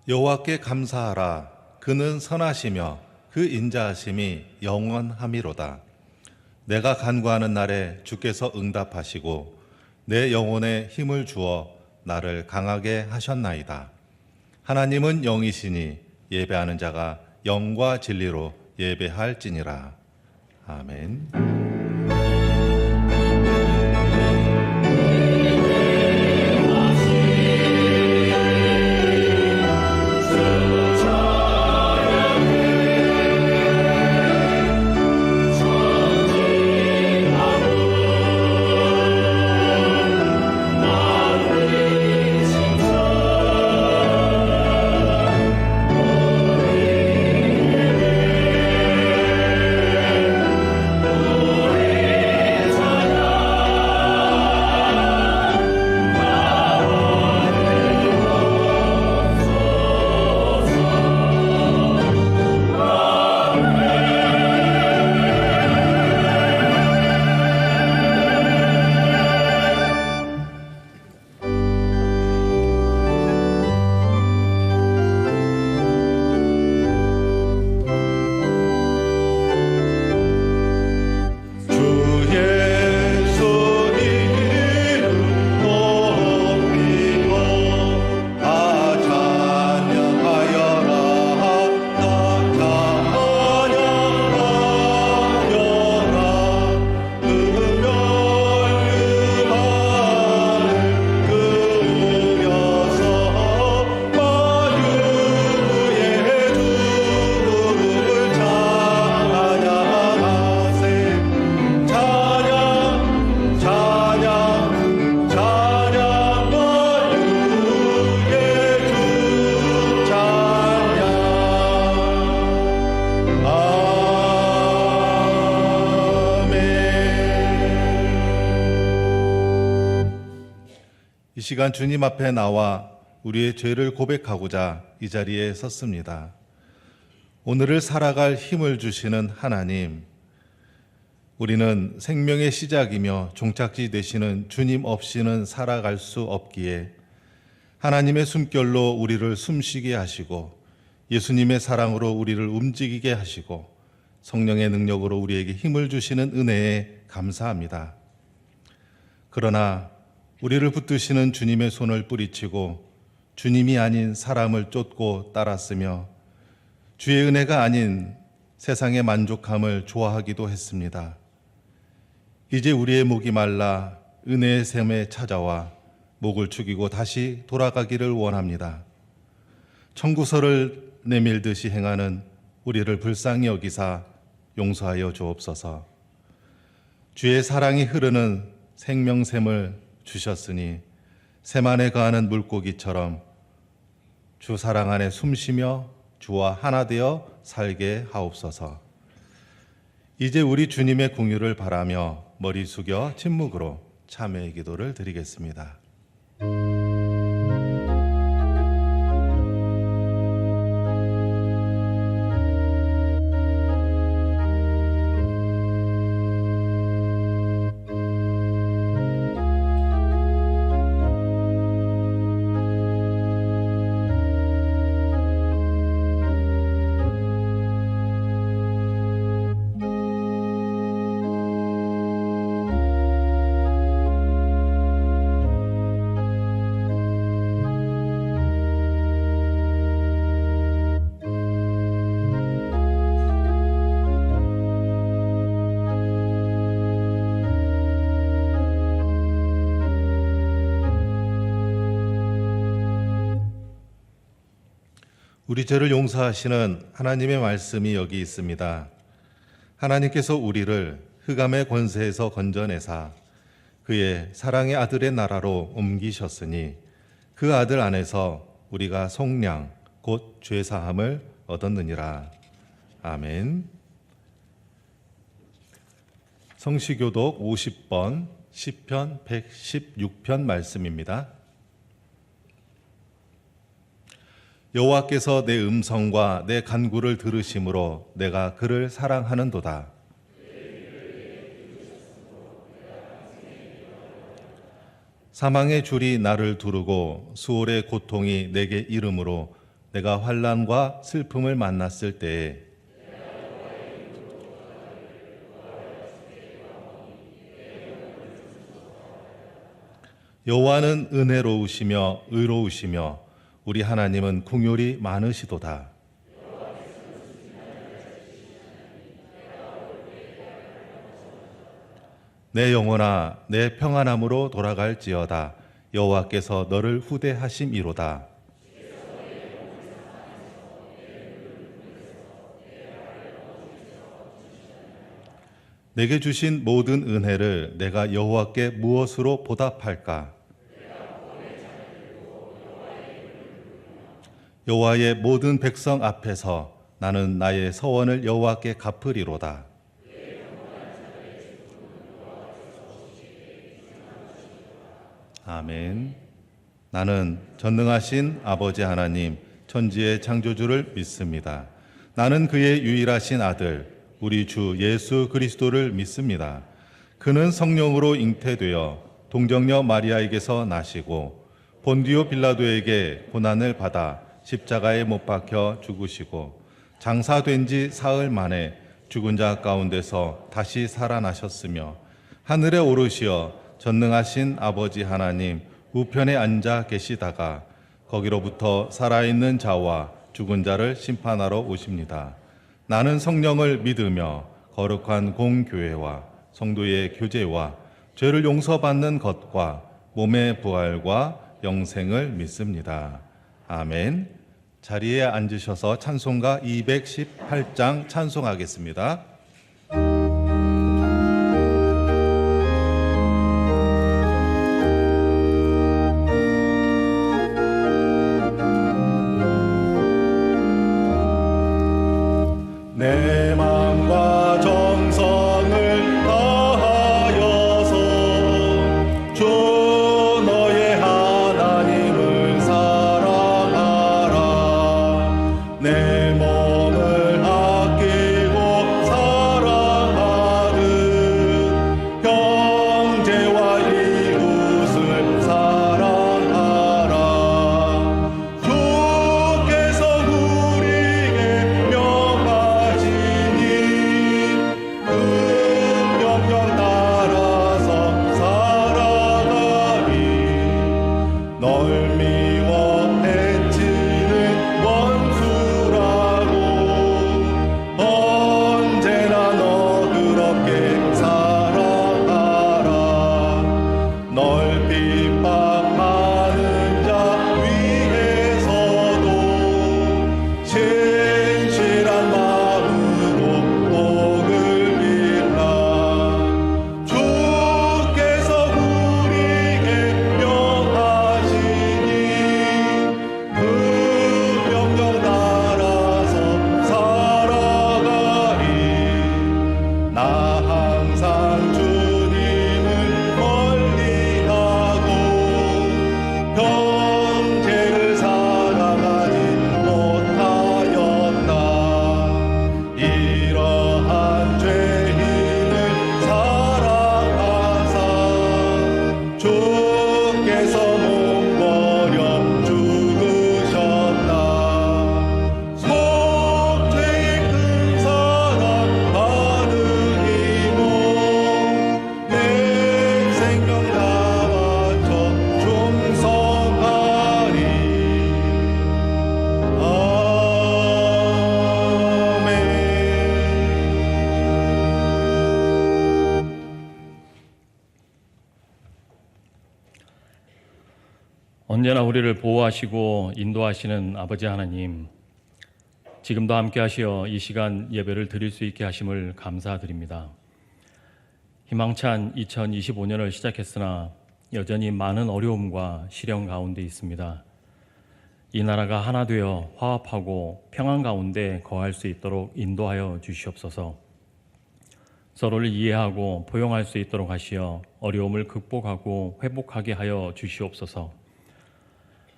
여호와께 감사하라. 그는 선하시며 그 인자하심이 영원함이로다. 내가 간구하는 날에 주께서 응답하시고 내 영혼에 힘을 주어 나를 강하게 하셨나이다. 하나님은 영이시니 예배하는 자가 영과 진리로 예배할지니라. 아멘. 이 시간 주님 앞에 나와 우리의 죄를 고백하고자 이 자리에 섰습니다. 오늘을 살아갈 힘을 주시는 하나님, 우리는 생명의 시작이며 종착지 되시는 주님 없이는 살아갈 수 없기에 하나님의 숨결로 우리를 숨쉬게 하시고 예수님의 사랑으로 우리를 움직이게 하시고 성령의 능력으로 우리에게 힘을 주시는 은혜에 감사합니다. 그러나 우리를 붙드시는 주님의 손을 뿌리치고 주님이 아닌 사람을 쫓고 따랐으며 주의 은혜가 아닌 세상의 만족함을 좋아하기도 했습니다. 이제 우리의 목이 말라 은혜의 샘에 찾아와 목을 축이고 다시 돌아가기를 원합니다. 청구서를 내밀듯이 행하는 우리를 불쌍히 여기사 용서하여 주옵소서. 주의 사랑이 흐르는 생명샘을 주셨으니 샘 안에 거하는 물고기처럼 주 사랑 안에 숨쉬며 주와 하나 되어 살게 하옵소서. 이제 우리 주님의 긍휼을 바라며 머리 숙여 침묵으로 참회의 기도를 드리겠습니다. 우리 죄를 용서하시는 하나님의 말씀이 여기 있습니다. 하나님께서 우리를 흑암의 권세에서 건져내사 그의 사랑의 아들의 나라로 옮기셨으니 그 아들 안에서 우리가 속량 곧 죄사함을 얻었느니라. 아멘. 성시교독 50번 시편 116편 말씀입니다. 여호와께서 내 음성과 내 간구를 들으심으로 내가 그를 사랑하는도다. 사망의 줄이 나를 두르고 수월의 고통이 내게 이름으로 내가 환난과 슬픔을 만났을 때에 여호와는 은혜로우시며 의로우시며 우리 하나님은 긍휼이 많으시도다. 내 영혼아 내 평안함으로 돌아갈지어다. 여호와께서 너를 후대하심이로다. 내게 주신 모든 은혜를 내가 여호와께 무엇으로 보답할까? 여호와의 모든 백성 앞에서 나는 나의 서원을 여호와께 갚으리로다. 아멘. 나는 전능하신 아버지 하나님, 천지의 창조주를 믿습니다. 나는 그의 유일하신 아들, 우리 주 예수 그리스도를 믿습니다. 그는 성령으로 잉태되어 동정녀 마리아에게서 나시고 본디오 빌라도에게 고난을 받아 십자가에 못 박혀 죽으시고 장사된 지 사흘 만에 죽은 자 가운데서 다시 살아나셨으며 하늘에 오르시어 전능하신 아버지 하나님 우편에 앉아 계시다가 거기로부터 살아있는 자와 죽은 자를 심판하러 오십니다. 나는 성령을 믿으며 거룩한 공교회와 성도의 교제와 죄를 용서받는 것과 몸의 부활과 영생을 믿습니다. 아멘. 자리에 앉으셔서 찬송가 218장 찬송하겠습니다. 내 마음과 정성을 다하여서 주 너의 하나님을 사랑하라. 내 몸을 아끼고 사랑하듯 형제와 이웃을 사랑하라. 주께서 우리에게 명령 따라서 살아가리. 널 미워 해치는 원수라고 언제나 너그럽게 사랑하라. 널 핍박하는 자 위에서도 진실한 마음으로 복을 빌라. 주께서 우리에게 명하시니 그 명령 따라서 살아가리. 나 항상 주님을 멀리하고 형제를 사랑하지 못하였다. 이러한 죄인을 사랑하사 주께서 몸버려 죽으셨다. 속죄의 큰 사랑 받으리고 내 생명 다 바쳐 충성하리. 아멘. 언제나 우리를 보호하시고 인도하시는 아버지 하나님, 지금도 함께 하시어 이 시간 예배를 드릴 수 있게 하심을 감사드립니다. 희망찬 2025년을 시작했으나 여전히 많은 어려움과 시련 가운데 있습니다. 이 나라가 하나 되어 화합하고 평안 가운데 거할 수 있도록 인도하여 주시옵소서. 서로를 이해하고 포용할 수 있도록 하시어 어려움을 극복하고 회복하게 하여 주시옵소서.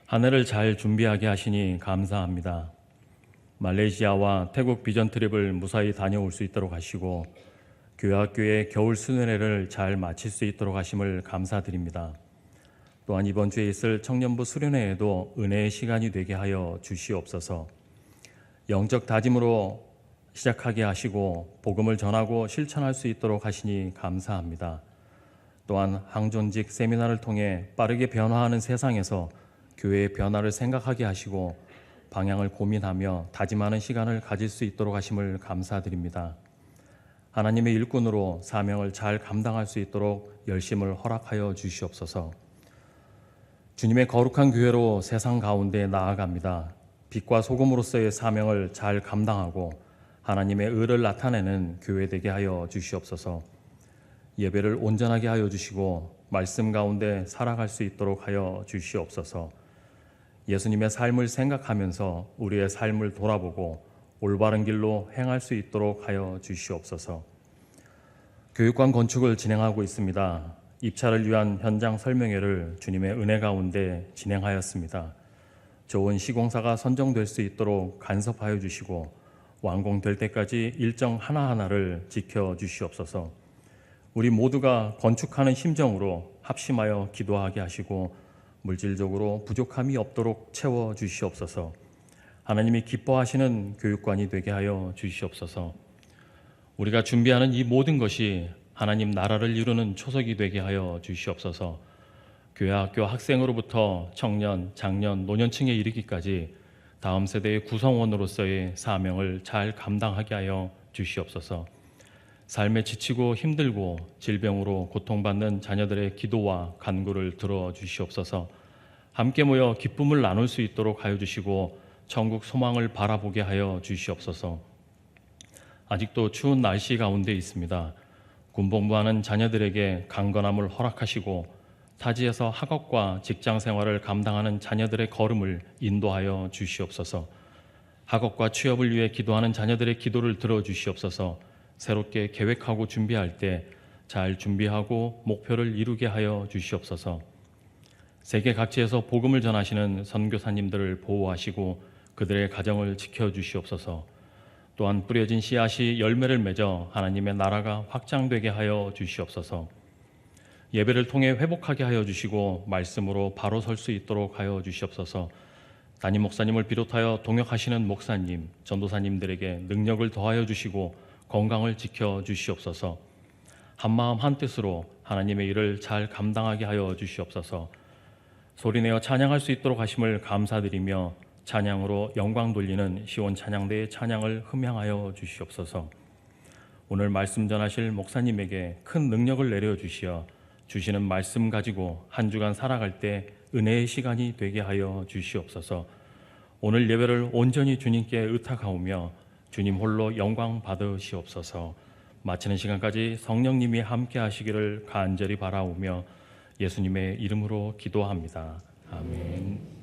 한 해를 잘 준비하게 하시니 감사합니다. 말레이시아와 태국 비전 트립을 무사히 다녀올 수 있도록 하시고 교회 학교의 겨울 수련회를 잘 마칠 수 있도록 하심을 감사드립니다. 또한 이번 주에 있을 청년부 수련회에도 은혜의 시간이 되게 하여 주시옵소서. 영적 다짐으로 시작하게 하시고 복음을 전하고 실천할 수 있도록 하시니 감사합니다. 또한 항존직 세미나를 통해 빠르게 변화하는 세상에서 교회의 변화를 생각하게 하시고 방향을 고민하며 다짐하는 시간을 가질 수 있도록 하심을 감사드립니다. 하나님의 일꾼으로 사명을 잘 감당할 수 있도록 열심을 허락하여 주시옵소서. 주님의 거룩한 교회로 세상 가운데 나아갑니다. 빛과 소금으로서의 사명을 잘 감당하고 하나님의 의를 나타내는 교회 되게 하여 주시옵소서. 예배를 온전하게 하여 주시고 말씀 가운데 살아갈 수 있도록 하여 주시옵소서. 예수님의 삶을 생각하면서 우리의 삶을 돌아보고 올바른 길로 행할 수 있도록 하여 주시옵소서. 교육관 건축을 진행하고 있습니다. 입찰을 위한 현장 설명회를 주님의 은혜 가운데 진행하였습니다. 좋은 시공사가 선정될 수 있도록 간섭하여 주시고 완공될 때까지 일정 하나하나를 지켜주시옵소서. 우리 모두가 건축하는 심정으로 합심하여 기도하게 하시고 물질적으로 부족함이 없도록 채워주시옵소서. 하나님이 기뻐하시는 교육관이 되게 하여 주시옵소서. 우리가 준비하는 이 모든 것이 하나님 나라를 이루는 초석이 되게 하여 주시옵소서. 교회 학교 학생으로부터 청년, 장년, 노년층에 이르기까지 다음 세대의 구성원으로서의 사명을 잘 감당하게 하여 주시옵소서. 삶에 지치고 힘들고 질병으로 고통받는 자녀들의 기도와 간구를 들어 주시옵소서. 함께 모여 기쁨을 나눌 수 있도록 하여 주시고 천국 소망을 바라보게 하여 주시옵소서. 아직도 추운 날씨 가운데 있습니다. 군복무하는 자녀들에게 강건함을 허락하시고 타지에서 학업과 직장 생활을 감당하는 자녀들의 걸음을 인도하여 주시옵소서. 학업과 취업을 위해 기도하는 자녀들의 기도를 들어 주시옵소서. 새롭게 계획하고 준비할 때 잘 준비하고 목표를 이루게 하여 주시옵소서. 세계 각지에서 복음을 전하시는 선교사님들을 보호하시고 그들의 가정을 지켜주시옵소서. 또한 뿌려진 씨앗이 열매를 맺어 하나님의 나라가 확장되게 하여 주시옵소서. 예배를 통해 회복하게 하여 주시고 말씀으로 바로 설 수 있도록 하여 주시옵소서. 담임 목사님을 비롯하여 동역하시는 목사님, 전도사님들에게 능력을 더하여 주시고 건강을 지켜 주시옵소서. 한마음 한뜻으로 하나님의 일을 잘 감당하게 하여 주시옵소서. 소리내어 찬양할 수 있도록 하심을 감사드리며 찬양으로 영광 돌리는 시온 찬양대의 찬양을 흠양하여 주시옵소서. 오늘 말씀 전하실 목사님에게 큰 능력을 내려주시어 주시는 말씀 가지고 한 주간 살아갈 때 은혜의 시간이 되게 하여 주시옵소서. 오늘 예배를 온전히 주님께 의탁하오며 주님 홀로 영광 받으시옵소서. 마치는 시간까지 성령님이 함께 하시기를 간절히 바라오며 예수님의 이름으로 기도합니다. 아멘.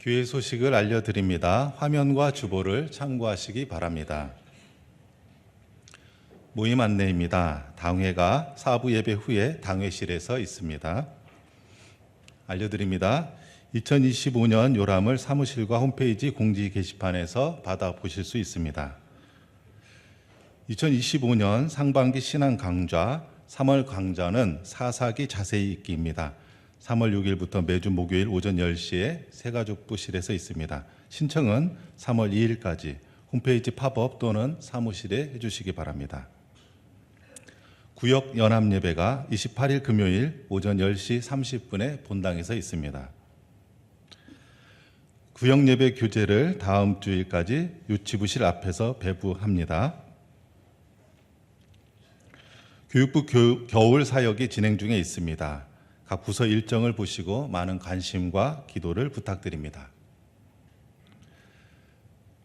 교회 소식을 알려드립니다. 화면과 주보를 참고하시기 바랍니다. 모임 안내입니다. 당회가 사부 예배 후에 당회실에서 있습니다. 알려드립니다. 2025년 요람을 사무실과 홈페이지 공지 게시판에서 받아보실 수 있습니다. 2025년 상반기 신앙 강좌 3월 강좌는 사사기 자세히 읽기입니다. 3월 6일부터 매주 목요일 오전 10시에 새가족부실에서 있습니다. 신청은 3월 2일까지 홈페이지 팝업 또는 사무실에 해주시기 바랍니다. 구역 연합예배가 28일 금요일 오전 10시 30분에 본당에서 있습니다. 구역예배 교재를 다음 주일까지 유치부실 앞에서 배부합니다. 교육부 겨울 사역이 진행 중에 있습니다. 각 부서 일정을 보시고 많은 관심과 기도를 부탁드립니다.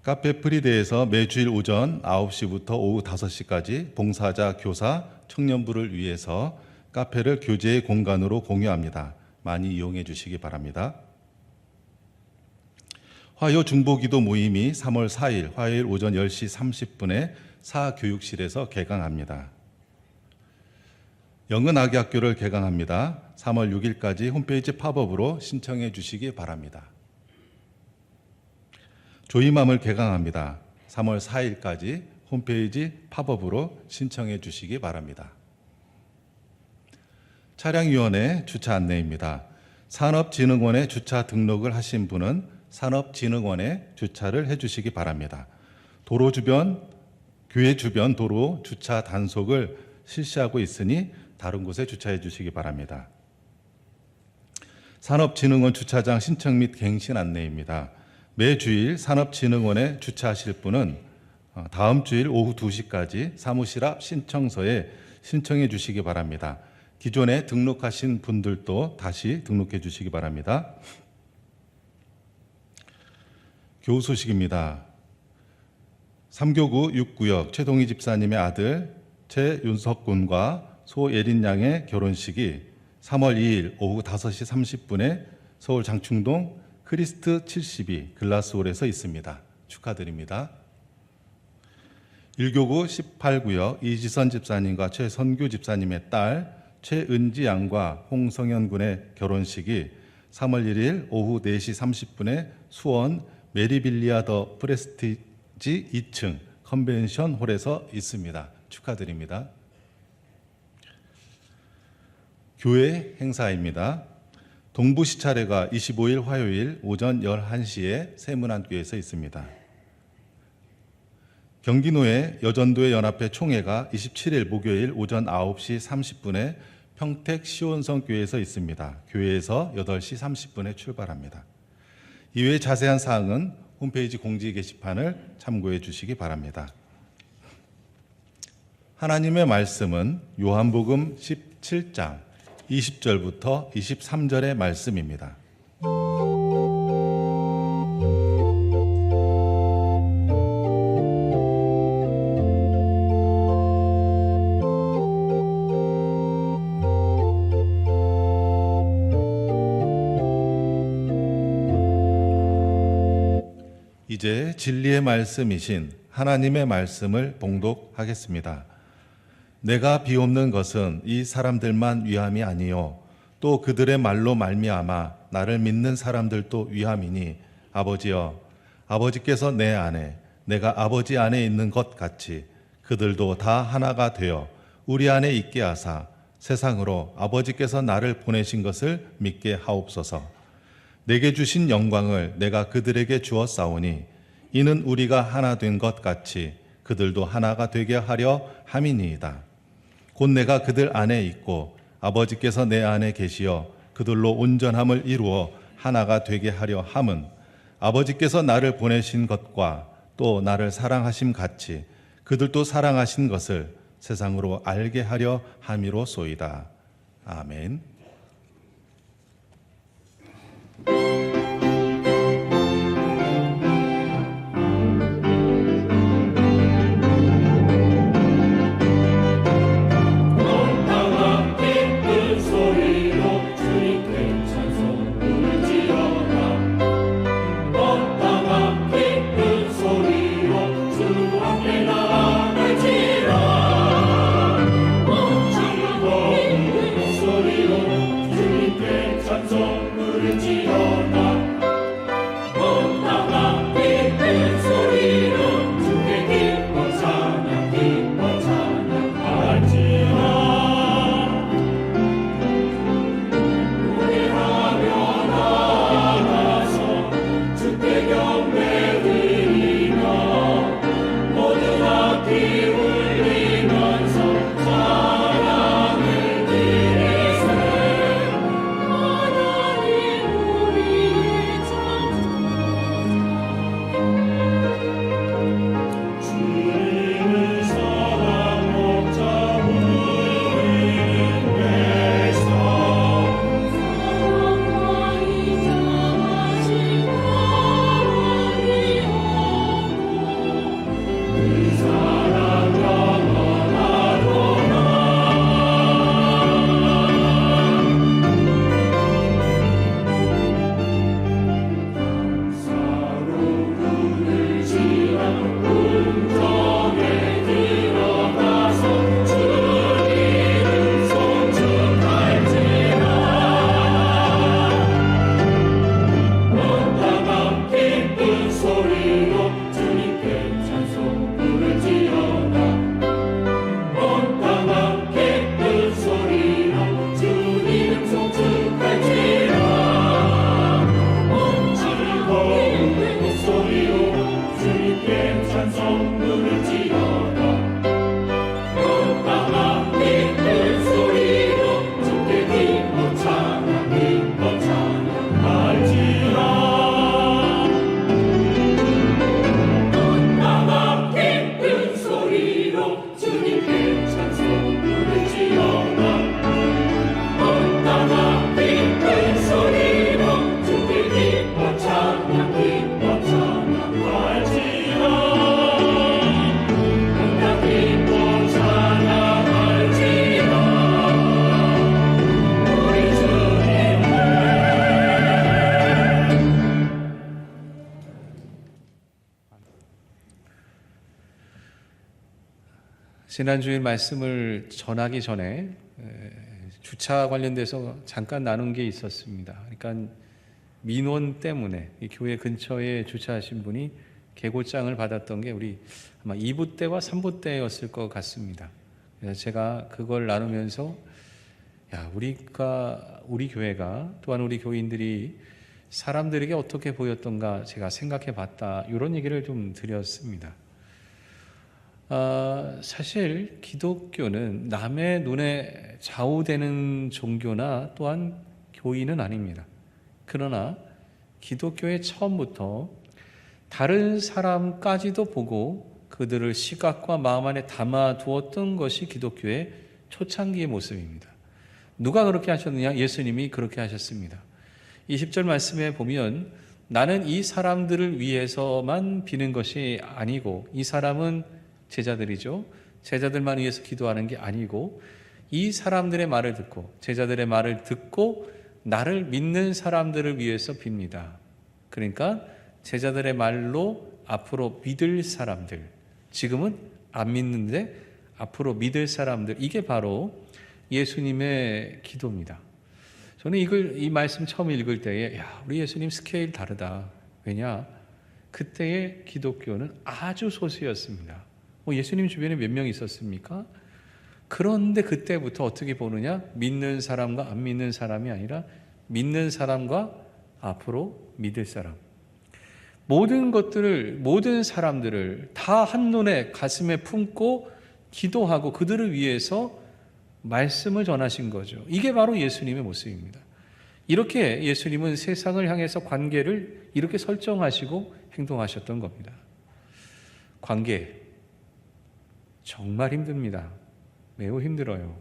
카페 프리데이에서 매주일 오전 9시부터 오후 5시까지 봉사자, 교사, 청년부를 위해서 카페를 교제의 공간으로 공유합니다. 많이 이용해 주시기 바랍니다. 화요 중보기도 모임이 3월 4일 화요일 오전 10시 30분에 사교육실에서 개강합니다. 영은아기학교를 개강합니다. 3월 6일까지 홈페이지 팝업으로 신청해 주시기 바랍니다. 조이맘을 개강합니다. 3월 4일까지 홈페이지 팝업으로 신청해 주시기 바랍니다. 차량위원회 주차 안내입니다. 산업진흥원에 주차 등록을 하신 분은 산업진흥원에 주차를 해주시기 바랍니다. 도로 주변, 교회 주변 도로 주차 단속을 실시하고 있으니 다른 곳에 주차해 주시기 바랍니다. 산업진흥원 주차장 신청 및 갱신 안내입니다. 매주일 산업진흥원에 주차하실 분은 다음 주일 오후 2시까지 사무실 앞 신청서에 신청해 주시기 바랍니다. 기존에 등록하신 분들도 다시 등록해 주시기 바랍니다. 교우 소식입니다. 3교구 6구역 최동희 집사님의 아들 최윤석 군과 소예린 양의 결혼식이 3월 2일 오후 5시 30분에 서울 장충동 크리스트 72 글라스홀에서 있습니다. 축하드립니다. 1교구 18구역 이지선 집사님과 최선규 집사님의 딸 최은지 양과 홍성현 군의 결혼식이 3월 1일 오후 4시 30분에 수원 메리빌리아 더 프레스티지 2층 컨벤션 홀에서 있습니다. 축하드립니다. 교회 행사입니다. 동부시 차례가 25일 화요일 오전 11시에 세문안교에서 있습니다. 경기노회 여전도회 연합회 총회가 27일 목요일 오전 9시 30분에 평택 시온성교회에서 있습니다. 교회에서 8시 30분에 출발합니다. 이외의 자세한 사항은 홈페이지 공지 게시판을 참고해 주시기 바랍니다. 하나님의 말씀은 요한복음 17장 20절부터 23절의 말씀입니다. 이제 진리의 말씀이신 하나님의 말씀을 봉독하겠습니다. 내가 비옵는 것은 이 사람들만 위함이 아니요 또 그들의 말로 말미암아 나를 믿는 사람들도 위함이니 아버지여 아버지께서 내 안에 내가 아버지 안에 있는 것 같이 그들도 다 하나가 되어 우리 안에 있게 하사 세상으로 아버지께서 나를 보내신 것을 믿게 하옵소서. 내게 주신 영광을 내가 그들에게 주었사오니 이는 우리가 하나 된 것 같이 그들도 하나가 되게 하려 함이니이다. 곧 내가 그들 안에 있고 아버지께서 내 안에 계시어 그들로 온전함을 이루어 하나가 되게 하려 함은 아버지께서 나를 보내신 것과 또 나를 사랑하심 같이 그들도 사랑하신 것을 세상으로 알게 하려 함이로소이다. 아멘. 경배드리며 모든 지난 주일 말씀을 전하기 전에 주차 관련돼서 잠깐 나눈 게 있었습니다. 그러니까 민원 때문에 이 교회 근처에 주차하신 분이 계고장을 받았던 게 우리 아마 2부 때와 3부 때였을 것 같습니다. 그래서 제가 그걸 나누면서 우리 교회가 또한 우리 교인들이 사람들에게 어떻게 보였던가 제가 생각해 봤다, 이런 얘기를 좀 드렸습니다. 사실 기독교는 남의 눈에 좌우되는 종교나 또한 교인은 아닙니다. 그러나 기독교의 처음부터 다른 사람까지도 보고 그들을 시각과 마음 안에 담아 두었던 것이 기독교의 초창기의 모습입니다. 누가 그렇게 하셨느냐? 예수님이 그렇게 하셨습니다. 20절 말씀에 보면 나는 이 사람들을 위해서만 비는 것이 아니고, 이 사람은 제자들이죠. 제자들만 위해서 기도하는 게 아니고 이 사람들의 말을 듣고 제자들의 말을 듣고 나를 믿는 사람들을 위해서 빕니다. 그러니까 제자들의 말로 앞으로 믿을 사람들, 지금은 안 믿는데 앞으로 믿을 사람들, 이게 바로 예수님의 기도입니다. 저는 이 말씀 처음 읽을 때에 우리 예수님 스케일 다르다. 왜냐? 그때의 기독교는 아주 소수였습니다. 예수님 주변에 몇 명 있었습니까? 그런데 그때부터 어떻게 보느냐? 믿는 사람과 안 믿는 사람이 아니라 믿는 사람과 앞으로 믿을 사람. 모든 사람들을 다 한눈에 가슴에 품고 기도하고 그들을 위해서 말씀을 전하신 거죠. 이게 바로 예수님의 모습입니다. 이렇게 예수님은 세상을 향해서 관계를 이렇게 설정하시고 행동하셨던 겁니다. 관계 정말 힘듭니다. 매우 힘들어요.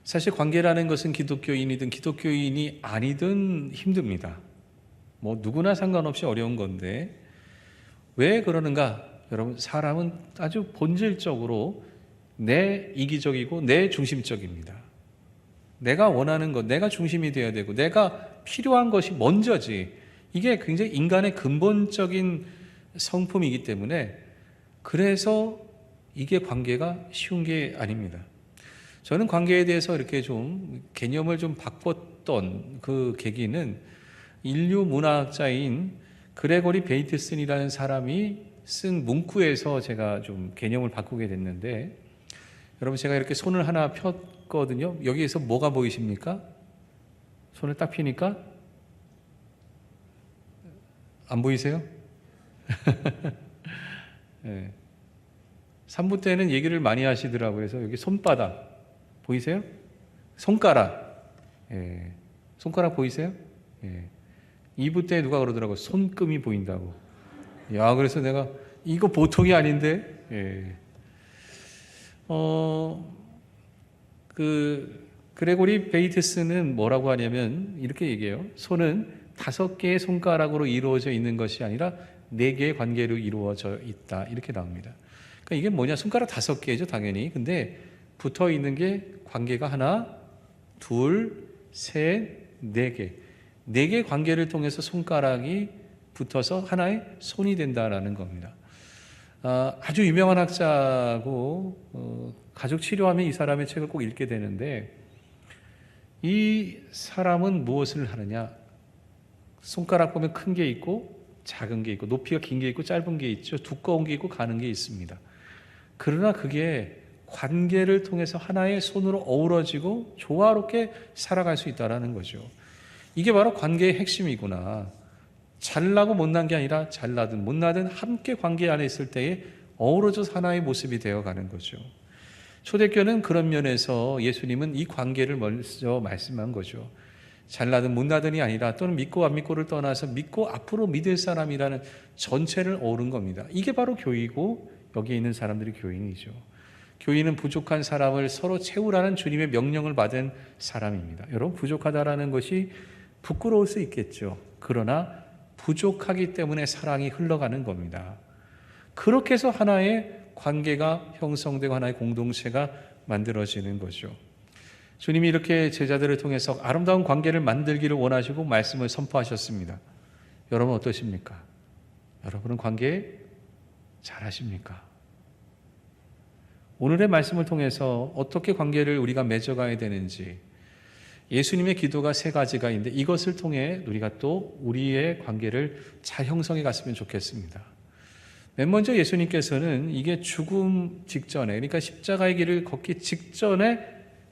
사실 관계라는 것은 기독교인이든 기독교인이 아니든 힘듭니다. 누구나 상관없이 어려운 건데 왜 그러는가? 여러분, 사람은 아주 본질적으로 내 이기적이고 내 중심적입니다. 내가 원하는 것, 내가 중심이 되어야 되고 내가 필요한 것이 먼저지. 이게 굉장히 인간의 근본적인 성품이기 때문에, 그래서 이게 관계가 쉬운 게 아닙니다. 저는 관계에 대해서 이렇게 좀 개념을 좀 바꿨던 그 계기는 인류 문화학자인 그레고리 베이트슨이라는 사람이 쓴 문구에서 제가 좀 개념을 바꾸게 됐는데, 여러분, 제가 이렇게 손을 하나 폈거든요. 여기에서 뭐가 보이십니까? 손을 딱 피니까 안 보이세요? 네. 3부 때는 얘기를 많이 하시더라고요. 그래서 여기 손바닥 보이세요? 손가락. 예. 손가락 보이세요? 예. 2부 때 누가 그러더라고요. 손금이 보인다고. 그래서 내가 이거 보통이 아닌데. 예. 그레고리 베이트스는 뭐라고 하냐면 이렇게 얘기해요. 손은 5개의 손가락으로 이루어져 있는 것이 아니라 4개의 관계로 이루어져 있다. 이렇게 나옵니다. 그러니까 이게 뭐냐? 손가락 5개죠, 당연히. 근데 붙어 있는 게 관계가 하나, 둘, 셋, 4개. 4개의 관계를 통해서 손가락이 붙어서 하나의 손이 된다라는 겁니다. 아주 유명한 학자고 가족 치료하면 이 사람의 책을 꼭 읽게 되는데, 이 사람은 무엇을 하느냐? 손가락 보면 큰 게 있고 작은 게 있고 높이가 긴 게 있고 짧은 게 있죠. 두꺼운 게 있고 가는 게 있습니다. 그러나 그게 관계를 통해서 하나의 손으로 어우러지고 조화롭게 살아갈 수 있다는 거죠. 이게 바로 관계의 핵심이구나. 잘나고 못난 게 아니라 잘나든 못나든 함께 관계 안에 있을 때에 어우러져서 하나의 모습이 되어가는 거죠. 초대교회는 그런 면에서 예수님은 이 관계를 먼저 말씀한 거죠. 잘나든 못나든이 아니라, 또는 믿고 안 믿고를 떠나서 믿고 앞으로 믿을 사람이라는 전체를 어우른 겁니다. 이게 바로 교회이고 여기에 있는 사람들이 교인이죠. 교인은 부족한 사람을 서로 채우라는 주님의 명령을 받은 사람입니다. 여러분, 부족하다라는 것이 부끄러울 수 있겠죠. 그러나 부족하기 때문에 사랑이 흘러가는 겁니다. 그렇게 해서 하나의 관계가 형성되고 하나의 공동체가 만들어지는 거죠. 주님이 이렇게 제자들을 통해서 아름다운 관계를 만들기를 원하시고 말씀을 선포하셨습니다. 여러분 어떠십니까? 여러분은 관계 잘하십니까? 오늘의 말씀을 통해서 어떻게 관계를 우리가 맺어가야 되는지, 예수님의 기도가 세 가지가 있는데 이것을 통해 우리가 또 우리의 관계를 잘 형성해 갔으면 좋겠습니다. 맨 먼저 예수님께서는 이게 죽음 직전에, 그러니까 십자가의 길을 걷기 직전에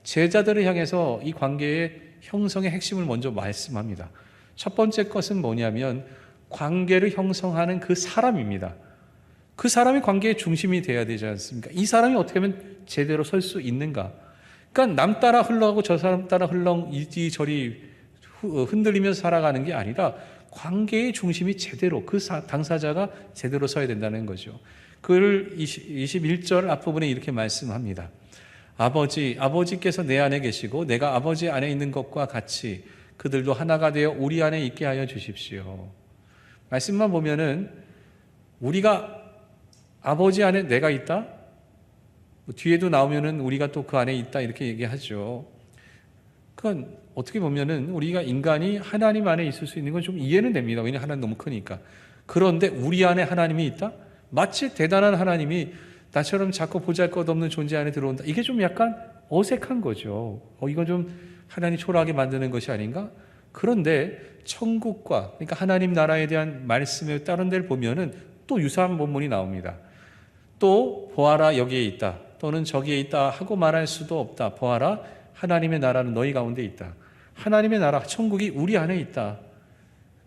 제자들을 향해서 이 관계의 형성의 핵심을 먼저 말씀합니다. 첫 번째 것은 뭐냐면 관계를 형성하는 그 사람입니다. 그 사람이 관계의 중심이 돼야 되지 않습니까? 이 사람이 어떻게 하면 제대로 설 수 있는가? 그러니까 남 따라 흘러가고 저 사람 따라 이리저리 흔들리면서 살아가는 게 아니라 관계의 중심이 제대로 당사자가 제대로 서야 된다는 거죠. 그를 21절 앞부분에 이렇게 말씀합니다. 아버지께서 내 안에 계시고 내가 아버지 안에 있는 것과 같이 그들도 하나가 되어 우리 안에 있게 하여 주십시오. 말씀만 보면은 우리가 아버지 안에 내가 있다? 뒤에도 나오면은 우리가 또 그 안에 있다 이렇게 얘기하죠. 그건 어떻게 보면은 우리가 인간이 하나님 안에 있을 수 있는 건 좀 이해는 됩니다. 왜냐하면 하나님 너무 크니까. 그런데 우리 안에 하나님이 있다? 마치 대단한 하나님이 나처럼 자꾸 보잘것없는 존재 안에 들어온다. 이게 좀 약간 어색한 거죠. 이건 좀 하나님 초라하게 만드는 것이 아닌가? 그런데 천국과 그러니까 하나님 나라에 대한 말씀의 다른 데를 보면은 또 유사한 본문이 나옵니다. 또 보아라 여기에 있다 또는 저기에 있다 하고 말할 수도 없다. 보아라 하나님의 나라는 너희 가운데 있다. 하나님의 나라 천국이 우리 안에 있다.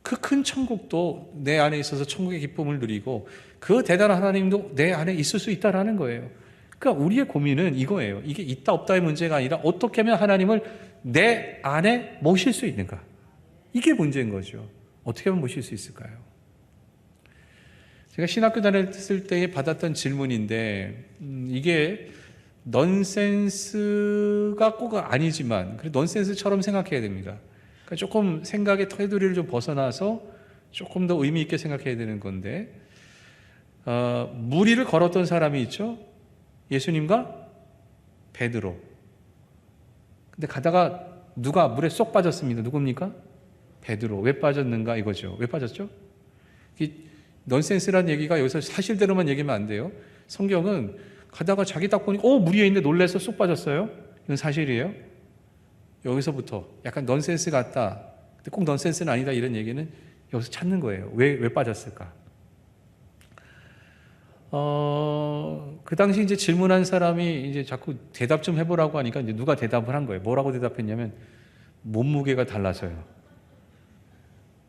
그 큰 천국도 내 안에 있어서 천국의 기쁨을 누리고 그 대단한 하나님도 내 안에 있을 수 있다라는 거예요. 그러니까 우리의 고민은 이거예요. 이게 있다 없다의 문제가 아니라 어떻게 하면 하나님을 내 안에 모실 수 있는가. 이게 문제인 거죠. 어떻게 하면 모실 수 있을까요? 제가 신학교 다녔을 때에 받았던 질문인데 이게 넌센스가 꼭 아니지만 넌센스처럼 생각해야 됩니다. 그러니까 조금 생각의 테두리를 좀 벗어나서 조금 더 의미 있게 생각해야 되는 건데 무리를 걸었던 사람이 있죠. 예수님과 베드로. 근데 가다가 누가 물에 쏙 빠졌습니다. 누굽니까? 베드로. 왜 빠졌는가 이거죠. 왜 빠졌죠? 넌센스란 얘기가 여기서 사실대로만 얘기하면 안 돼요. 성경은 가다가 자기 딱 보니 물 위에 있는데 놀라서 쏙 빠졌어요. 이건 사실이에요. 여기서부터 약간 넌센스 같다. 근데 꼭 넌센스는 아니다 이런 얘기는 여기서 찾는 거예요. 왜 빠졌을까? 그 당시 이제 질문한 사람이 이제 자꾸 대답 좀 해보라고 하니까 이제 누가 대답을 한 거예요. 뭐라고 대답했냐면 몸무게가 달라서요.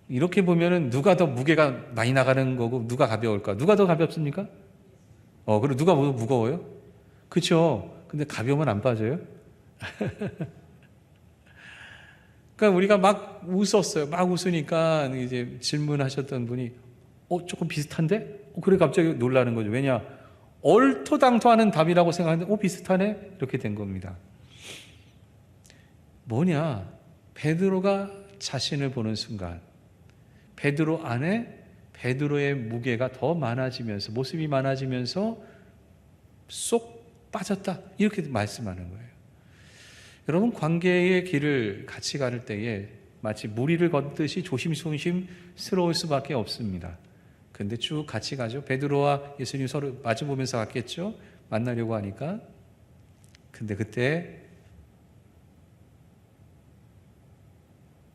이렇게 보면은 누가 더 무게가 많이 나가는 거고 누가 가벼울까? 누가 더 가볍습니까? 그리고 누가 무거워요? 그렇죠. 근데 가벼우면 안 빠져요? 그러니까 우리가 막 웃었어요. 막 웃으니까 이제 질문하셨던 분이 조금 비슷한데? 그래 갑자기 놀라는 거죠. 왜냐? 얼토당토하는 답이라고 생각하는데 비슷하네? 이렇게 된 겁니다. 뭐냐? 베드로가 자신을 보는 순간 베드로 안에 베드로의 무게가 더 많아지면서 모습이 많아지면서 쏙 빠졌다 이렇게 말씀하는 거예요. 여러분 관계의 길을 같이 가를 때에 마치 무리를 걷듯이 조심스러울 수밖에 없습니다. 근데 쭉 같이 가죠. 베드로와 예수님 서로 마주보면서 갔겠죠. 만나려고 하니까. 근데 그때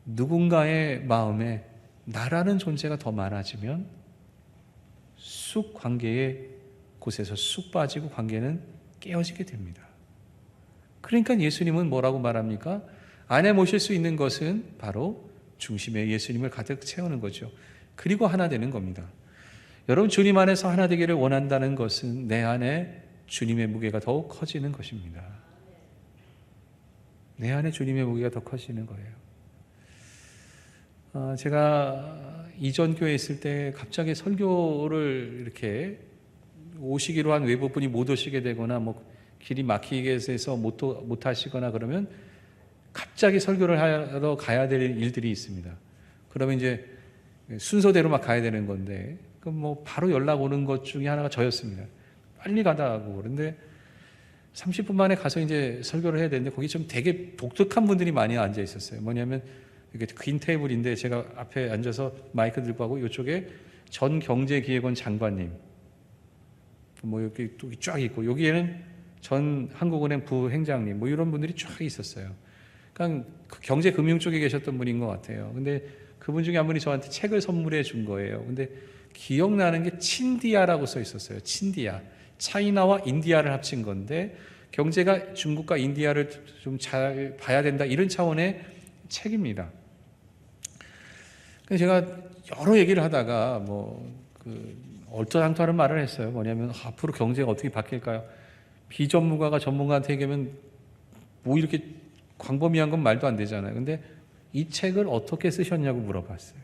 누군가의 마음에 나라는 존재가 더 많아지면 쑥 관계의 곳에서 쑥 빠지고 관계는 깨어지게 됩니다. 그러니까 예수님은 뭐라고 말합니까? 안에 모실 수 있는 것은 바로 중심에 예수님을 가득 채우는 거죠. 그리고 하나 되는 겁니다. 여러분 주님 안에서 하나 되기를 원한다는 것은 내 안에 주님의 무게가 더욱 커지는 것입니다. 내 안에 주님의 무게가 더 커지는 거예요. 제가 이전 교회에 있을 때 갑자기 설교를 이렇게 오시기로 한 외부분이 못 오시게 되거나 길이 막히게 해서 못 하시거나 그러면 갑자기 설교를 하러 가야 될 일들이 있습니다. 그러면 이제 순서대로 막 가야 되는 건데 그럼 바로 연락 오는 것 중에 하나가 저였습니다. 빨리 가다 하고. 그런데 30분 만에 가서 이제 설교를 해야 되는데 거기 좀 되게 독특한 분들이 많이 앉아 있었어요. 뭐냐면 이게 긴 테이블인데 제가 앞에 앉아서 마이크 들고 하고 이쪽에 전 경제기획원 장관님 이렇게 쫙 있고 여기에는 전 한국은행 부행장님 뭐 이런 분들이 쫙 있었어요. 그러니까 그 경제 금융 쪽에 계셨던 분인 것 같아요. 근데 그분 중에 한 분이 저한테 책을 선물해 준 거예요. 근데 기억나는 게 친디아라고 써 있었어요. 친디아. 차이나와 인디아를 합친 건데 경제가 중국과 인디아를 좀 잘 봐야 된다 이런 차원의 책입니다. 그래서 제가 여러 얘기를 하다가 얼토당토하는 말을 했어요. 뭐냐면 앞으로 경제가 어떻게 바뀔까요? 비전문가가 전문가한테 얘기하면 뭐 이렇게 광범위한 건 말도 안 되잖아요. 근데 이 책을 어떻게 쓰셨냐고 물어봤어요.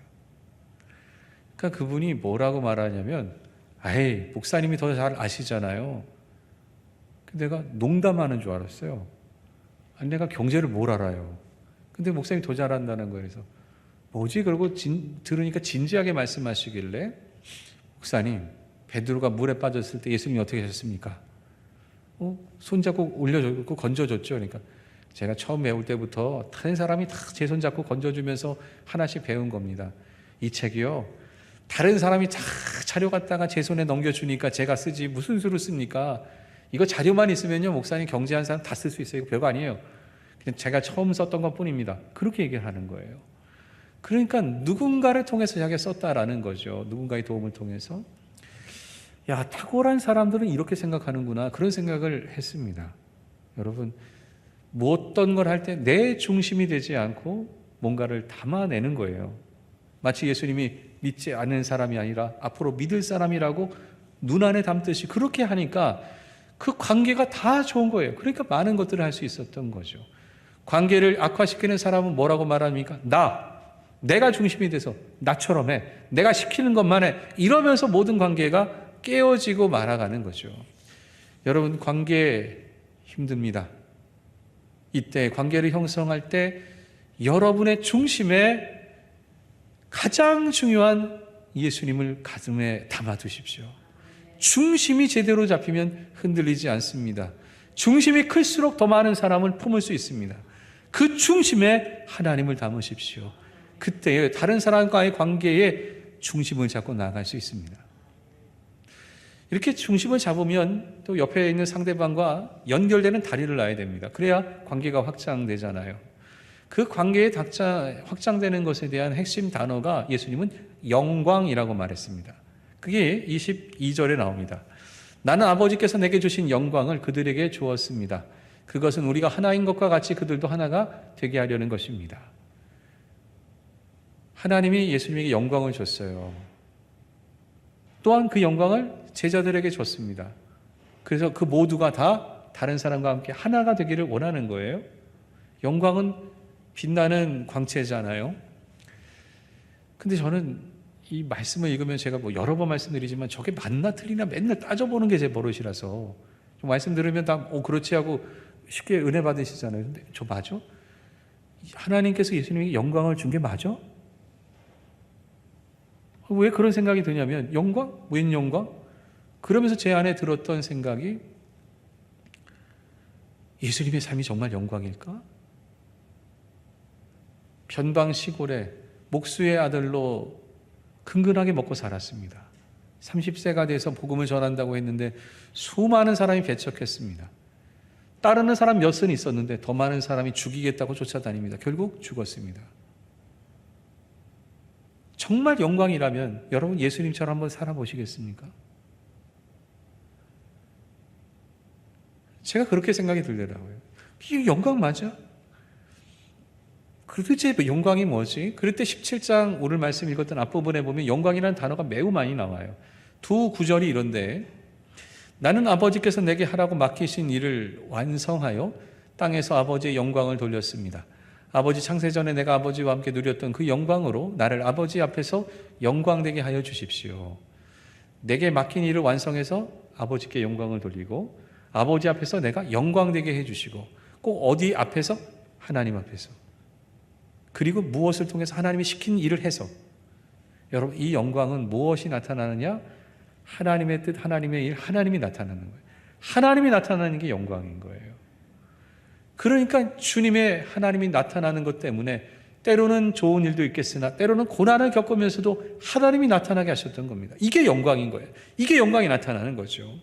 그러니까 그분이 뭐라고 말하냐면 아이 목사님이 더 잘 아시잖아요. 근데 내가 농담하는 줄 알았어요. 아니 내가 경제를 뭘 알아요. 근데 목사님이 더 잘한다는 거예요. 그래서 뭐지? 그러고 들으니까 진지하게 말씀하시길래 목사님 베드로가 물에 빠졌을 때 예수님이 어떻게 하셨습니까? 손잡고 올려줬고 건져줬죠. 그러니까 제가 처음 배울 때부터 다른 사람이 다 제 손잡고 건져주면서 하나씩 배운 겁니다. 이 책이요. 다른 사람이 다 자료 갖다가 제 손에 넘겨주니까 제가 쓰지 무슨 수로 씁니까? 이거 자료만 있으면요 목사님 경제한 사람 다 쓸 수 있어요. 이거 별거 아니에요. 그냥 제가 처음 썼던 것 뿐입니다. 그렇게 얘기를 하는 거예요. 그러니까 누군가를 통해서 자기가 썼다라는 거죠. 누군가의 도움을 통해서. 야, 탁월한 사람들은 이렇게 생각하는구나. 그런 생각을 했습니다. 여러분, 뭐 어떤 걸 할 때 내 중심이 되지 않고 뭔가를 담아내는 거예요. 마치 예수님이 믿지 않는 사람이 아니라 앞으로 믿을 사람이라고 눈 안에 담듯이 그렇게 하니까 그 관계가 다 좋은 거예요. 그러니까 많은 것들을 할 수 있었던 거죠. 관계를 악화시키는 사람은 뭐라고 말합니까? 내가 중심이 돼서 나처럼 해. 내가 시키는 것만 해. 이러면서 모든 관계가 깨어지고 말아가는 거죠. 여러분 관계 힘듭니다. 이때 관계를 형성할 때 여러분의 중심에 가장 중요한 예수님을 가슴에 담아두십시오. 중심이 제대로 잡히면 흔들리지 않습니다. 중심이 클수록 더 많은 사람을 품을 수 있습니다. 그 중심에 하나님을 담으십시오. 그때 다른 사람과의 관계에 중심을 잡고 나아갈 수 있습니다. 이렇게 중심을 잡으면 또 옆에 있는 상대방과 연결되는 다리를 놔야 됩니다. 그래야 관계가 확장되잖아요. 그 관계의 확장되는 것에 대한 핵심 단어가 예수님은 영광이라고 말했습니다. 그게 22절에 나옵니다. 나는 아버지께서 내게 주신 영광을 그들에게 주었습니다. 그것은 우리가 하나인 것과 같이 그들도 하나가 되게 하려는 것입니다. 하나님이 예수님에게 영광을 줬어요. 또한 그 영광을 제자들에게 줬습니다. 그래서 그 모두가 다 다른 사람과 함께 하나가 되기를 원하는 거예요. 영광은 빛나는 광채잖아요. 근데 저는 이 말씀을 읽으면 제가 여러 번 말씀드리지만 저게 맞나 틀리나 맨날 따져보는 게 제 버릇이라서 좀 말씀 들으면 다 그렇지 하고 쉽게 은혜 받으시잖아요. 근데 저 맞아? 하나님께서 예수님에게 영광을 준 게 맞아? 왜 그런 생각이 드냐면 영광? 웬 영광? 그러면서 제 안에 들었던 생각이 예수님의 삶이 정말 영광일까? 변방 시골에 목수의 아들로 근근하게 먹고 살았습니다. 30세가 돼서 복음을 전한다고 했는데 수많은 사람이 배척했습니다. 따르는 사람 몇은 있었는데 더 많은 사람이 죽이겠다고 쫓아다닙니다. 결국 죽었습니다. 정말 영광이라면 여러분 예수님처럼 한번 살아보시겠습니까? 제가 그렇게 생각이 들더라고요. 이게 영광 맞아? 도대체 영광이 뭐지? 그럴 때 17장 오늘 말씀 읽었던 앞부분에 보면 영광이라는 단어가 매우 많이 나와요. 두 구절이 이런데 나는 아버지께서 내게 하라고 맡기신 일을 완성하여 땅에서 아버지의 영광을 돌렸습니다. 아버지 창세전에 내가 아버지와 함께 누렸던 그 영광으로 나를 아버지 앞에서 영광되게 하여 주십시오. 내게 맡긴 일을 완성해서 아버지께 영광을 돌리고 아버지 앞에서 내가 영광되게 해주시고 꼭 어디 앞에서? 하나님 앞에서. 그리고 무엇을 통해서 하나님이 시킨 일을 해서. 여러분 이 영광은 무엇이 나타나느냐? 하나님의 뜻, 하나님의 일, 하나님이 나타나는 거예요. 하나님이 나타나는 게 영광인 거예요. 그러니까 주님의 하나님이 나타나는 것 때문에 때로는 좋은 일도 있겠으나 때로는 고난을 겪으면서도 하나님이 나타나게 하셨던 겁니다. 이게 영광인 거예요. 이게 영광이 나타나는 거죠.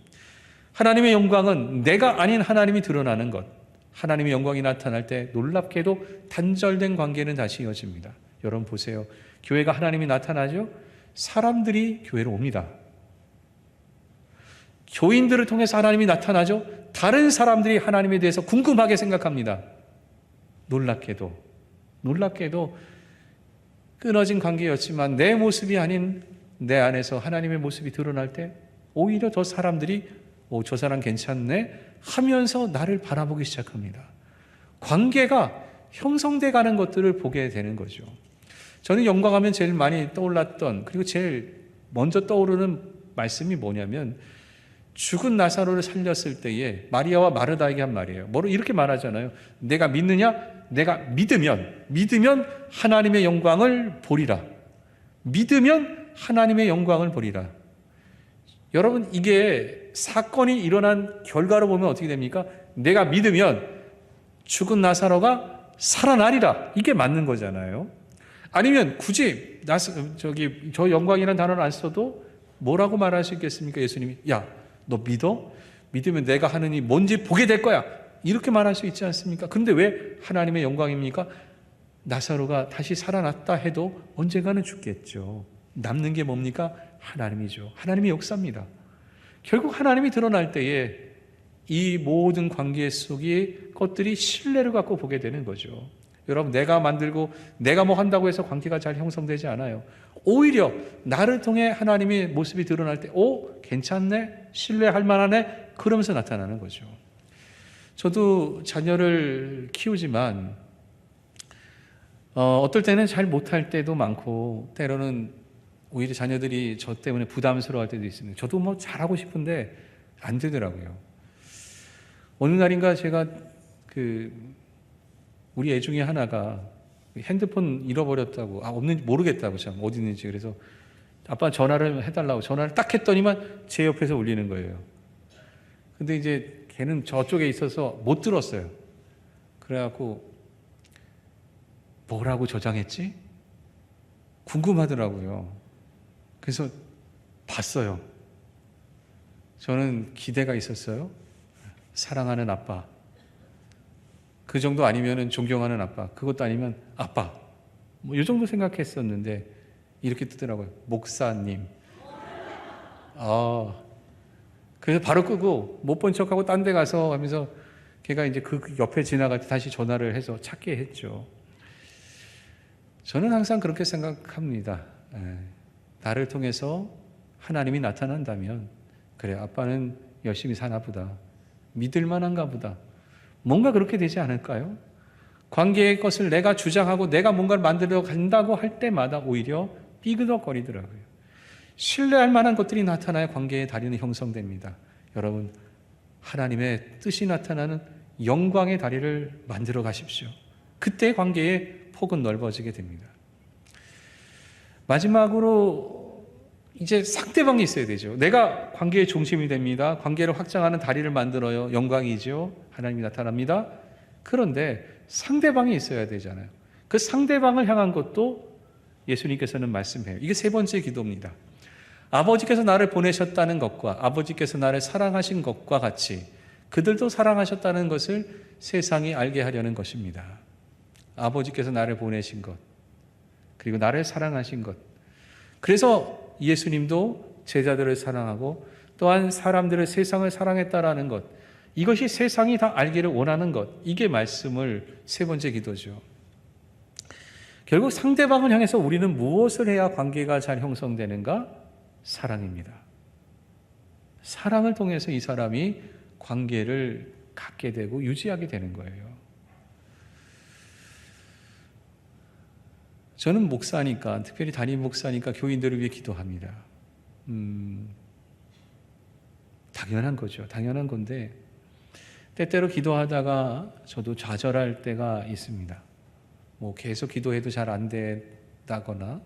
하나님의 영광은 내가 아닌 하나님이 드러나는 것. 하나님의 영광이 나타날 때 놀랍게도 단절된 관계는 다시 이어집니다. 여러분 보세요. 교회가 하나님이 나타나죠? 사람들이 교회로 옵니다. 교인들을 통해서 하나님이 나타나죠? 다른 사람들이 하나님에 대해서 궁금하게 생각합니다. 놀랍게도 끊어진 관계였지만 내 모습이 아닌 내 안에서 하나님의 모습이 드러날 때 오히려 더 사람들이 저 사람 괜찮네 하면서 나를 바라보기 시작합니다. 관계가 형성돼 가는 것들을 보게 되는 거죠. 저는 영광하면 제일 많이 떠올랐던, 그리고 제일 먼저 떠오르는 말씀이 뭐냐면 죽은 나사로를 살렸을 때에 마리아와 마르다에게 한 말이에요. 뭐로 이렇게 말하잖아요. 내가 믿느냐? 내가 믿으면 하나님의 영광을 보리라. 믿으면 하나님의 영광을 보리라. 여러분, 이게 사건이 일어난 결과로 보면 어떻게 됩니까? 내가 믿으면 죽은 나사로가 살아나리라. 이게 맞는 거잖아요. 아니면 굳이 저 영광이라는 단어를 안 써도 뭐라고 말할 수 있겠습니까? 예수님이 야, 너 믿어? 믿으면 내가 하는 이 뭔지 보게 될 거야. 이렇게 말할 수 있지 않습니까? 그런데 왜 하나님의 영광입니까? 나사로가 다시 살아났다 해도 언젠가는 죽겠죠. 남는 게 뭡니까? 하나님이죠. 하나님의 역사입니다. 결국 하나님이 드러날 때에 이 모든 관계 속의 것들이 신뢰를 갖고 보게 되는 거죠. 여러분, 내가 만들고 내가 뭐 한다고 해서 관계가 잘 형성되지 않아요. 오히려 나를 통해 하나님의 모습이 드러날 때 괜찮네, 신뢰할 만하네, 그러면서 나타나는 거죠. 저도 자녀를 키우지만 어떨 때는 잘 못할 때도 많고, 때로는 오히려 자녀들이 저 때문에 부담스러워할 때도 있습니다. 저도 뭐 잘하고 싶은데 안 되더라고요. 어느 날인가 제가 우리 애 중에 하나가 핸드폰 잃어버렸다고, 없는지 모르겠다고, 참 어디 있는지. 그래서 아빠 전화를 해달라고 전화를 딱 했더니만 제 옆에서 울리는 거예요. 근데 이제 걔는 저쪽에 있어서 못 들었어요. 그래갖고 뭐라고 저장했지? 궁금하더라고요. 그래서 봤어요. 저는 기대가 있었어요. 사랑하는 아빠. 그 정도 아니면 존경하는 아빠. 그것도 아니면 아빠. 뭐 이 정도 생각했었는데 이렇게 뜨더라고요. 목사님. 그래서 바로 끄고 못 본 척하고 딴 데 가서 하면서 걔가 이제 그 옆에 지나갈 때 다시 전화를 해서 찾게 했죠. 저는 항상 그렇게 생각합니다. 나를 통해서 하나님이 나타난다면, 그래, 아빠는 열심히 사나 보다, 믿을 만한가 보다, 뭔가 그렇게 되지 않을까요? 관계의 것을 내가 주장하고 내가 뭔가를 만들어 간다고 할 때마다 오히려 삐그덕거리더라고요. 신뢰할 만한 것들이 나타나야 관계의 다리는 형성됩니다. 여러분, 하나님의 뜻이 나타나는 영광의 다리를 만들어 가십시오. 그때 관계의 폭은 넓어지게 됩니다. 마지막으로 이제 상대방이 있어야 되죠. 내가 관계의 중심이 됩니다. 관계를 확장하는 다리를 만들어요. 영광이죠. 하나님이 나타납니다. 그런데 상대방이 있어야 되잖아요. 그 상대방을 향한 것도 예수님께서는 말씀해요. 이게 세 번째 기도입니다. 아버지께서 나를 보내셨다는 것과 아버지께서 나를 사랑하신 것과 같이 그들도 사랑하셨다는 것을 세상이 알게 하려는 것입니다. 아버지께서 나를 보내신 것, 그리고 나를 사랑하신 것. 그래서 예수님도 제자들을 사랑하고 또한 사람들을, 세상을 사랑했다라는 것, 이것이 세상이 다 알기를 원하는 것, 이게 말씀을 세 번째 기도죠. 결국 상대방을 향해서 우리는 무엇을 해야 관계가 잘 형성되는가? 사랑입니다. 사랑을 통해서 이 사람이 관계를 갖게 되고 유지하게 되는 거예요. 저는 목사니까, 특별히 담임 목사니까 교인들을 위해 기도합니다. 당연한 거죠. 당연한 건데 때때로 기도하다가 저도 좌절할 때가 있습니다. 뭐 계속 기도해도 잘 안 된다거나,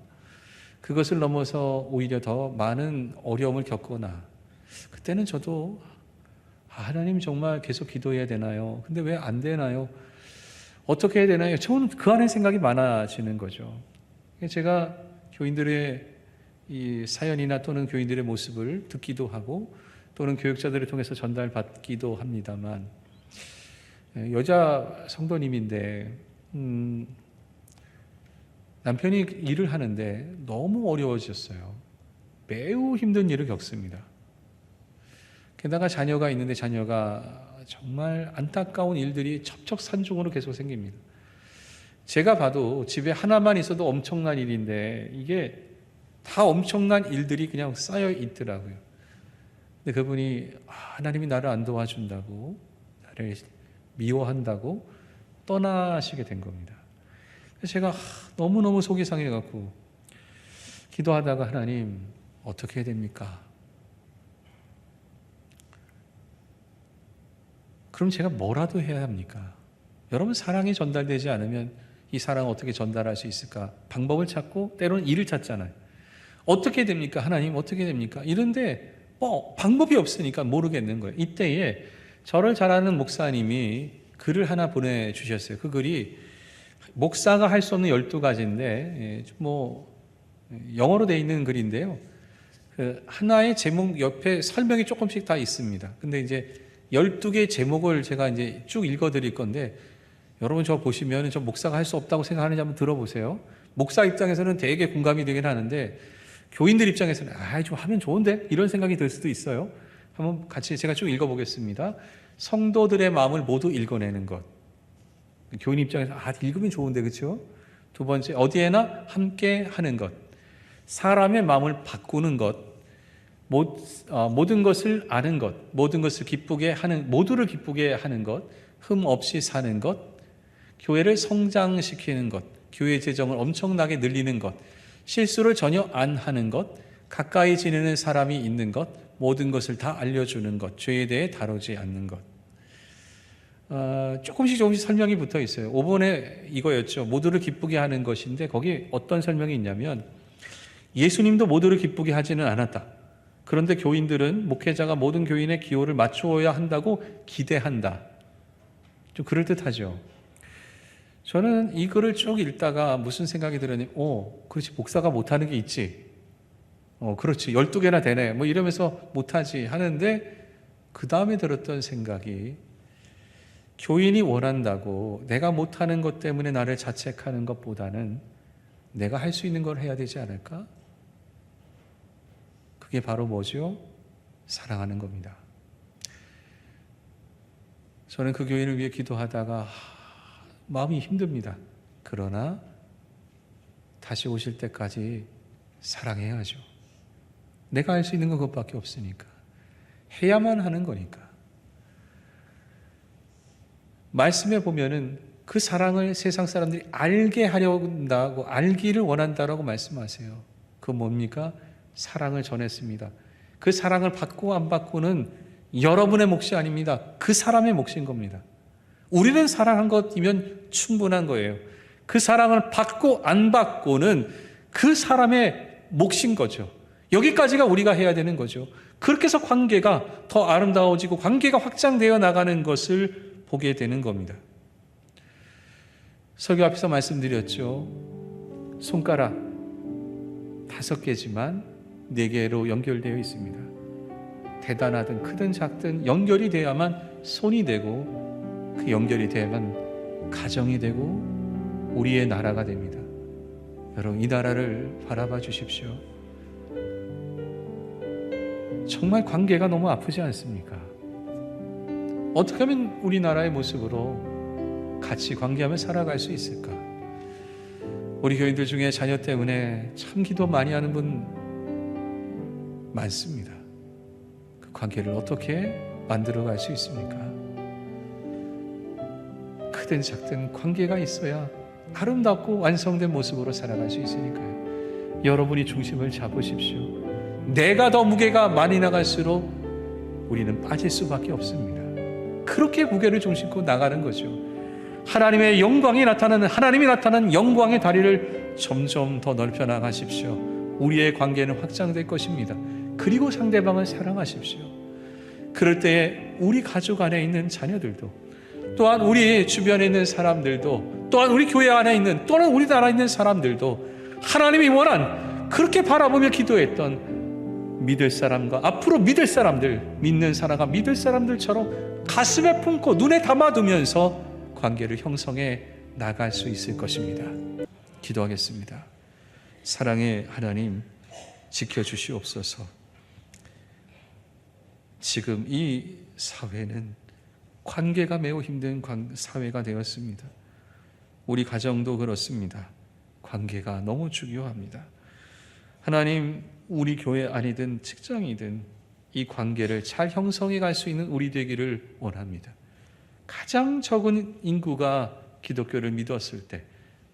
그것을 넘어서 오히려 더 많은 어려움을 겪거나, 그때는 저도 하나님 정말 계속 기도해야 되나요? 근데 왜 안 되나요? 어떻게 해야 되나요? 저는 그 안에 생각이 많아지는 거죠. 제가 교인들의 이 사연이나 또는 교인들의 모습을 듣기도 하고 또는 교육자들을 통해서 전달받기도 합니다만, 여자 성도님인데 남편이 일을 하는데 너무 어려워졌어요. 매우 힘든 일을 겪습니다. 게다가 자녀가 있는데 자녀가 정말 안타까운 일들이 첩첩산중으로 계속 생깁니다. 제가 봐도 집에 하나만 있어도 엄청난 일인데 이게 다 엄청난 일들이 그냥 쌓여 있더라고요. 근데 그분이 하나님이 나를 안 도와준다고, 나를 미워한다고 떠나시게 된 겁니다. 그래서 제가 너무너무 속이 상해갖고 기도하다가, 하나님 어떻게 해야 됩니까? 그럼 제가 뭐라도 해야 합니까? 여러분, 사랑이 전달되지 않으면 이 사랑을 어떻게 전달할 수 있을까? 방법을 찾고 때로는 일을 찾잖아요. 어떻게 됩니까? 하나님 어떻게 됩니까? 이런데 방법이 없으니까 모르겠는 거예요. 이때에 저를 잘 아는 목사님이 글을 하나 보내주셨어요. 그 글이 목사가 할 수 없는 12가지인데 영어로 되어 있는 글인데요. 그 하나의 제목 옆에 설명이 조금씩 다 있습니다. 근데 이제 12개의 제목을 제가 이제 쭉 읽어드릴 건데, 여러분 저 보시면 저 목사가 할 수 없다고 생각하는지 한번 들어보세요. 목사 입장에서는 되게 공감이 되긴 하는데, 교인들 입장에서는 좀 하면 좋은데? 이런 생각이 들 수도 있어요. 한번 같이 제가 쭉 읽어보겠습니다. 성도들의 마음을 모두 읽어내는 것. 교인 입장에서 읽으면 좋은데, 그렇죠? 두 번째, 어디에나 함께 하는 것. 사람의 마음을 바꾸는 것. 모든 것을 아는 것, 모든 것을 기쁘게 하는, 모두를 기쁘게 하는 것, 흠 없이 사는 것, 교회를 성장시키는 것, 교회 재정을 엄청나게 늘리는 것, 실수를 전혀 안 하는 것, 가까이 지내는 사람이 있는 것, 모든 것을 다 알려주는 것, 죄에 대해 다루지 않는 것. 조금씩 설명이 붙어 있어요. 5번에 이거였죠. 모두를 기쁘게 하는 것인데, 거기 어떤 설명이 있냐면, 예수님도 모두를 기쁘게 하지는 않았다. 그런데 교인들은 목회자가 모든 교인의 기호를 맞추어야 한다고 기대한다. 좀 그럴듯하죠. 저는 이 글을 쭉 읽다가 무슨 생각이 들었냐면, 그렇지, 목사가 못하는 게 있지. 그렇지, 12개나 되네. 이러면서 못하지 하는데, 그 다음에 들었던 생각이, 교인이 원한다고 내가 못하는 것 때문에 나를 자책하는 것보다는 내가 할 수 있는 걸 해야 되지 않을까? 그게 바로 뭐죠? 사랑하는 겁니다. 저는 그 교인을 위해 기도하다가 마음이 힘듭니다. 그러나 다시 오실 때까지 사랑해야 하죠. 내가 할 수 있는 건 그것밖에 없으니까. 해야만 하는 거니까. 말씀에 보면은 그 사랑을 세상 사람들이 알게 하려고 한다고, 알기를 원한다라고 말씀하세요. 그건 뭡니까? 사랑을 전했습니다. 그 사랑을 받고 안 받고는 여러분의 몫이 아닙니다. 그 사람의 몫인 겁니다. 우리는 사랑한 것이면 충분한 거예요. 그 사랑을 받고 안 받고는 그 사람의 몫인 거죠. 여기까지가 우리가 해야 되는 거죠. 그렇게 해서 관계가 더 아름다워지고 관계가 확장되어 나가는 것을 보게 되는 겁니다. 설교 앞에서 말씀드렸죠. 손가락 5개지만 4개로 연결되어 있습니다. 대단하든 크든 작든 연결이 돼야만 손이 되고, 그 연결이 돼야만 가정이 되고 우리의 나라가 됩니다. 여러분, 이 나라를 바라봐 주십시오. 정말 관계가 너무 아프지 않습니까? 어떻게 하면 우리나라의 모습으로 같이 관계하며 살아갈 수 있을까? 우리 교인들 중에 자녀 때문에 참 기도 많이 하는 분 많습니다. 그 관계를 어떻게 만들어갈 수 있습니까? 크든 작든 관계가 있어야 아름답고 완성된 모습으로 살아갈 수 있으니까요. 여러분이 중심을 잡으십시오. 내가 더 무게가 많이 나갈수록 우리는 빠질 수밖에 없습니다. 그렇게 무게를 중심고 나가는 거죠. 하나님의 영광이 나타나는, 하나님이 나타나는 영광의 다리를 점점 더 넓혀 나가십시오. 우리의 관계는 확장될 것입니다. 그리고 상대방을 사랑하십시오. 그럴 때에 우리 가족 안에 있는 자녀들도, 또한 우리 주변에 있는 사람들도, 또한 우리 교회 안에 있는, 또는 우리나라에 있는 사람들도 하나님이 원한, 그렇게 바라보며 기도했던 믿을 사람과 앞으로 믿을 사람들, 믿는 사람과 믿을 사람들처럼 가슴에 품고 눈에 담아두면서 관계를 형성해 나갈 수 있을 것입니다. 기도하겠습니다. 사랑의 하나님, 지켜주시옵소서. 지금 이 사회는 관계가 매우 힘든 사회가 되었습니다. 우리 가정도 그렇습니다. 관계가 너무 중요합니다. 하나님, 우리 교회 아니든 직장이든 이 관계를 잘 형성해 갈 수 있는 우리 되기를 원합니다. 가장 적은 인구가 기독교를 믿었을 때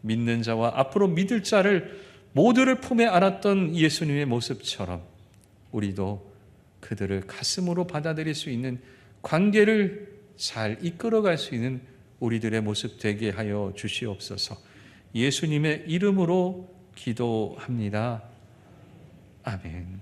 믿는 자와 앞으로 믿을 자를 모두를 품에 안았던 예수님의 모습처럼 우리도 그들을 가슴으로 받아들일 수 있는 관계를 잘 이끌어갈 수 있는 우리들의 모습 되게 하여 주시옵소서. 예수님의 이름으로 기도합니다. 아멘.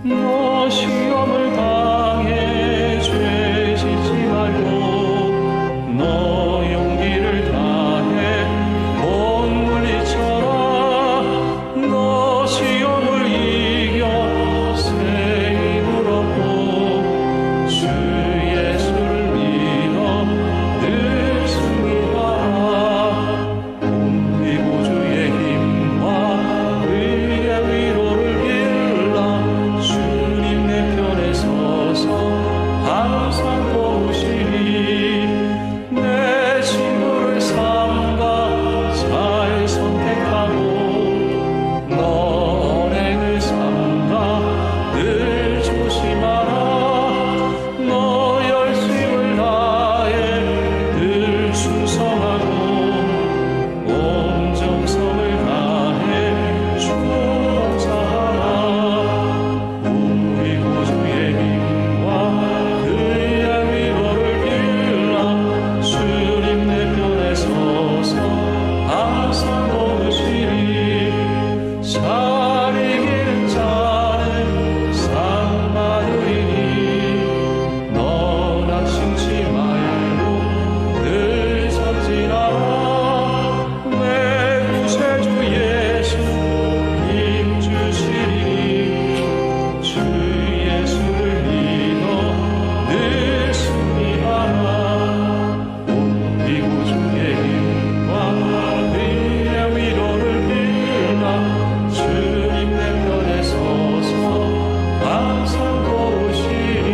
너 시험을 당해 죄 짓지 말고 너 용기를 다해 못 물리쳐라. 너 시험을 이겨 새 힘을 얻고 주 예수를 믿어 늘 승리하라. 우리 구주의 힘과 의의 위로를 빌라. 주님 내 편에 서서 항상 도우시니 내 친구를 삼가 잘 선택하고 너 언행을 삼가 늘 조심하라. 너 열심을 다해 늘 충성하고 온 정성을 다해 주 봉사하라. 우리 구주의 힘과 그의 위로를 빌라. 주님 내 편에 서서 항상 도우시니 잘 이기는 자는 상 받으리니 너 낙심치 말고 늘 전진하라. 내 구세주 예수 힘 주시리니 주 예수를 믿어 늘 승리하라. 우리 구주의 힘과 그의 위로를 빌라. 주님 내 편에 서서 항상 도우시니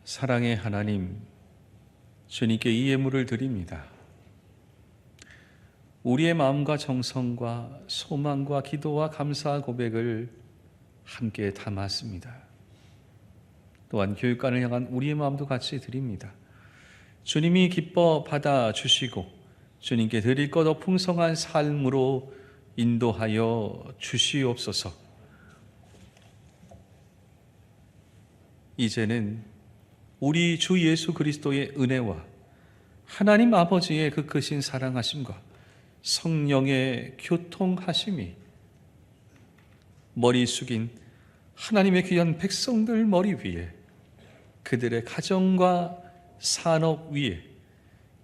사랑의 하나님, 주님께 이 예물을 드립니다. 우리의 마음과 정성과 소망과 기도와 감사 고백을 함께 담았습니다. 또한 교육관을 향한 우리의 마음도 같이 드립니다. 주님이 기뻐 받아주시고 주님께 드릴 것 더 풍성한 삶으로 인도하여 주시옵소서. 이제는 우리 주 예수 그리스도의 은혜와 하나님 아버지의 그 크신 사랑하심과 성령의 교통하심이 머리 숙인 하나님의 귀한 백성들 머리 위에, 그들의 가정과 산업 위에,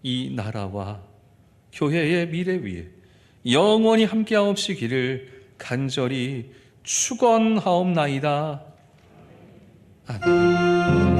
이 나라와 교회의 미래 위에 영원히 함께하옵시기를 간절히 축원하옵나이다. 아멘.